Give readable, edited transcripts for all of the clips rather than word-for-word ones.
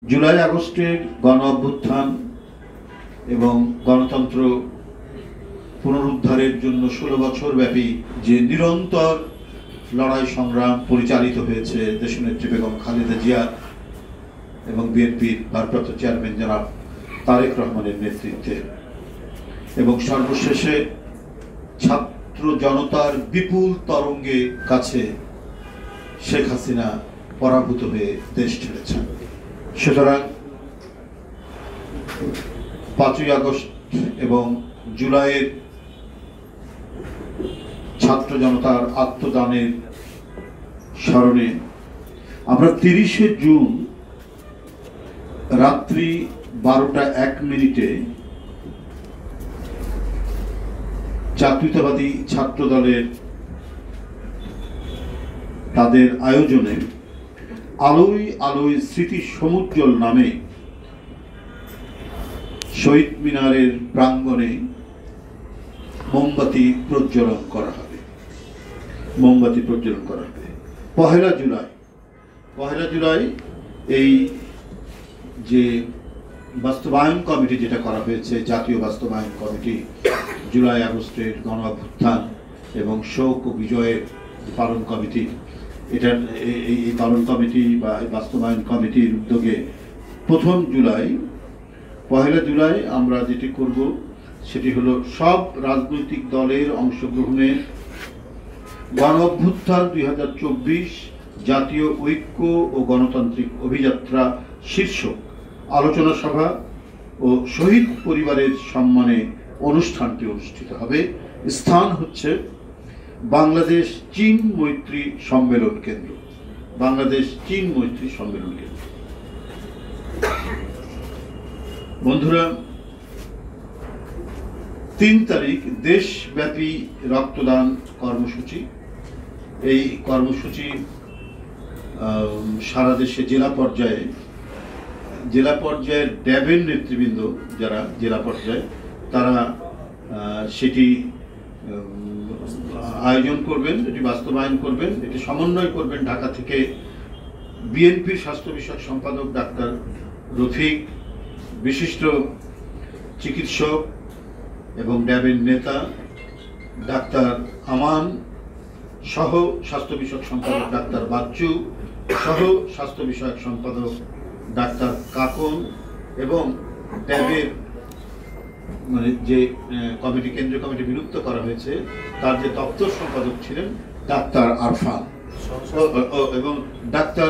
জুলাই আগস্টের গণ অভ্যুত্থান এবং গণতন্ত্র পুনরুদ্ধারের জন্য 16 বছর ব্যাপী যে নিরন্তর লড়াই সংগ্রাম পরিচালিত হয়েছে দেশনেত্রী বেগম খালেদা জিয়া এবং বিএনপির ভারপ্রাপ্ত চেয়ারম্যান জনাব তারেক রহমানের নেতৃত্বে, এবং সর্বশেষে ছাত্র জনতার বিপুল তরঙ্গে কাছে শেখ হাসিনা পরাভূত হয়ে দেশ ছেড়েছেন। সুতরাং 5ই আগস্ট এবং জুলাইয়ের ছাত্র জনতার আত্মদানের স্মরণে আমরা 30শে জুন রাত্রি 12টা 1 মিনিটে জাতীয়তাবাদী ছাত্র দলের তাদের আয়োজনে আলোয় আলোয় স্মৃতি সমুজ্জ্বল নামে শহীদ মিনারের প্রাঙ্গণে মোমবাতি প্রজ্বলন করা হবে। পহেলা জুলাই এই যে বাস্তবায়ন কমিটি যেটা করা হয়েছে, জাতীয় বাস্তবায়ন কমিটি, জুলাই আগস্টের গণ অভ্যুত্থান এবং শোক ও বিজয়ের পালন কমিটি, এটার এই পালন কমিটি বা বাস্তবায়ন কমিটির উদ্যোগে পহেলা জুলাই আমরা যেটি করব সেটি হলো সব রাজনৈতিক দলের অংশগ্রহণে গণ অভ্যুত্থান 2024 জাতীয় ঐক্য ও গণতান্ত্রিক অভিযাত্রা শীর্ষক আলোচনা সভা ও শহীদ পরিবারের সম্মানে অনুষ্ঠানটি অনুষ্ঠিত হবে। স্থান হচ্ছে বাংলাদেশ চীন মৈত্রী সম্মেলন কেন্দ্র। বন্ধুরা, 3 তারিখ দেশব্যাপী রক্তদান কর্মসূচি। এই কর্মসূচি সারা দেশে জেলা পর্যায়ের ড্যাবের নেতৃবৃন্দ যারা জেলা পর্যায়ে, তারা সেটি আয়োজন করবেন, এটি বাস্তবায়ন করবেন, এটি সমন্বয় করবেন ঢাকা থেকে বিএনপির স্বাস্থ্য বিষয়ক সম্পাদক ডাক্তার রফিক, বিশিষ্ট চিকিৎসক এবং ড্যাবের নেতা ডাক্তার আমান সহ স্বাস্থ্য বিষয়ক সম্পাদক ডাক্তার বাচ্চু সহ স্বাস্থ্য বিষয়ক সম্পাদক ডাক্তার কাকন, এবং ড্যাবের যে কমিটি, কেন্দ্রীয় কমিটি বিলুপ্ত করা হয়েছে তার যে দপ্তর সম্পাদক ছিলেন ডাক্তার আরফান, এবং ডাক্তার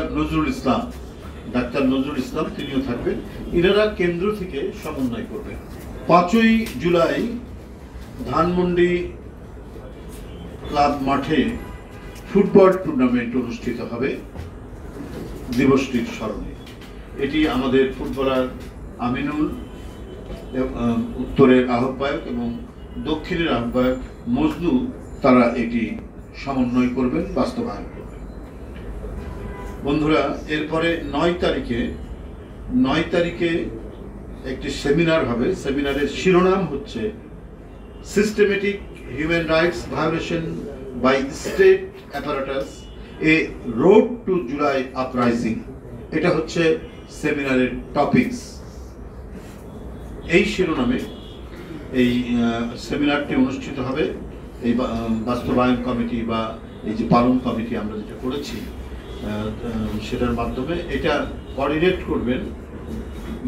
নজরুল ইসলাম তিনিও থাকবেন। এনারা কেন্দ্র থেকে সমন্বয় করবেন। 5ই জুলাই ধানমন্ডি ক্লাব মাঠে ফুটবল টুর্নামেন্ট অনুষ্ঠিত হবে দিবসটির স্মরণে। এটি আমাদের ফুটবলার আমিনুল উত্তরের আহ্বায়ক এবং দক্ষিণের আহ্বায়ক মজনু, তারা এটি সমন্বয় করবেন, বাস্তবায়ন করবেন। বন্ধুরা, এরপরে 9 তারিখে একটি সেমিনার হবে। সেমিনারের শিরোনাম হচ্ছে systematic human rights violation by state apparatus, a road to July uprising. এটা হচ্ছে সেমিনারের টপিকস। এই শিরোনামে এই সেমিনারটি অনুষ্ঠিত হবে। এই বাস্তবায়ন কমিটি বা এই যে পালন কমিটি আমরা যেটা করেছি সেটার মাধ্যমে এটা কোঅর্ডিনেট করবেন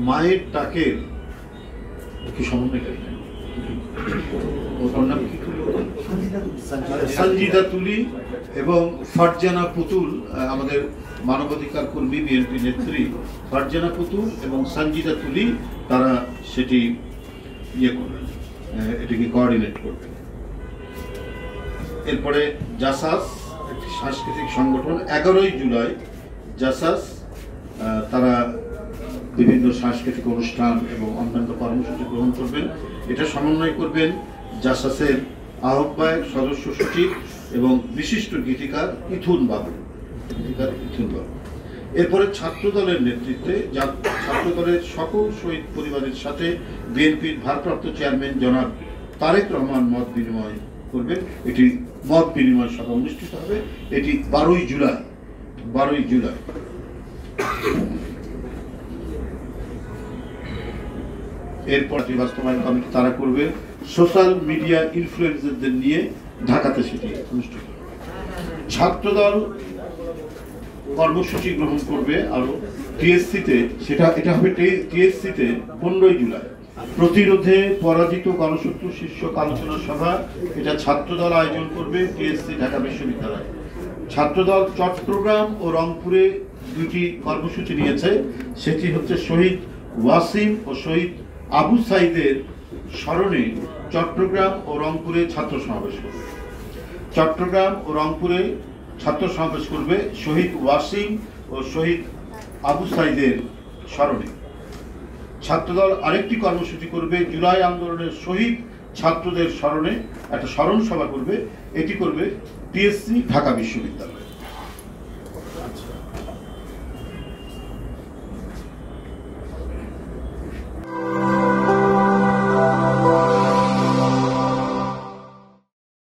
মায়ের ডাকের কি সমন্বয়কারী, ওর নাম কি, সঞ্জিদা তুলি এবং ফারজানা পুতুল, আমাদের মানবাধিকার কর্মী বিএনপি নেত্রী ফারজানা পুতুল এবং সঞ্জিদা তুলি, তারা সেটি করবেন, এটিকে কোঅর্ডিনেট করবেন। এরপরে জাসাস, একটি সাংস্কৃতিক সংগঠন, 11ই জুলাই জাসাস, তারা বিভিন্ন সাংস্কৃতিক অনুষ্ঠান এবং অন্যান্য কর্মসূচি গ্রহণ করবেন। এটা সমন্বয় করবেন জাসাসের আহ্বায়ক, সদস্য সচিব এবং বিশিষ্ট গীতিকার ইথুন বাবু। এরপরে ছাত্রদলের নেতৃত্বে ছাত্রদলের সকল শহীদ পরিবারের সাথে বিএনপির ভারপ্রাপ্ত চেয়ারম্যান জনাব তারেক রহমান মত বিনিময় করবেন। এটি মত বিনিময় সভা অনুষ্ঠিত হবে। এটি 12ই জুলাই। এরপর যে বাস্তবায়ন কমিটি তারা করবে, সোশ্যাল মিডিয়া ইনফ্লুয়েন্সারদের নিয়ে ঢাকাতে সেটি অনুষ্ঠিত। ছাত্রদল কর্মসূচি গ্রহণ করবে আরো টিএসসিতে, এটা হবে টিএসসিতে 15ই জুলাই। প্রতিরোধে পরাজিত গণশত্রু শীর্ষক আলোচনা সভা, এটা ছাত্রদল আয়োজন করবে টিএসসি ঢাকা বিশ্ববিদ্যালয়। ছাত্রদল চট্টগ্রাম ও রংপুরে দুটি কর্মসূচি নিয়েছে, সেটি হচ্ছে শহীদ ওয়াসিম ও শহীদ আবু সাইদের স্মরণে চট্টগ্রাম ও রংপুরে ছাত্র সমাবেশ করবে। চট্টগ্রাম ও রংপুরে ছাত্র সমাবেশ করবে শহীদ ওয়াসিম ও শহীদ আবু সাইদের স্মরণে। ছাত্রদল আরেকটি কর্মসূচি করবে জুলাই আন্দোলনের শহীদ ছাত্রদের স্মরণে একটা স্মরণ সভা করবে, এটি করবে টিএসসি ঢাকা বিশ্ববিদ্যালয়।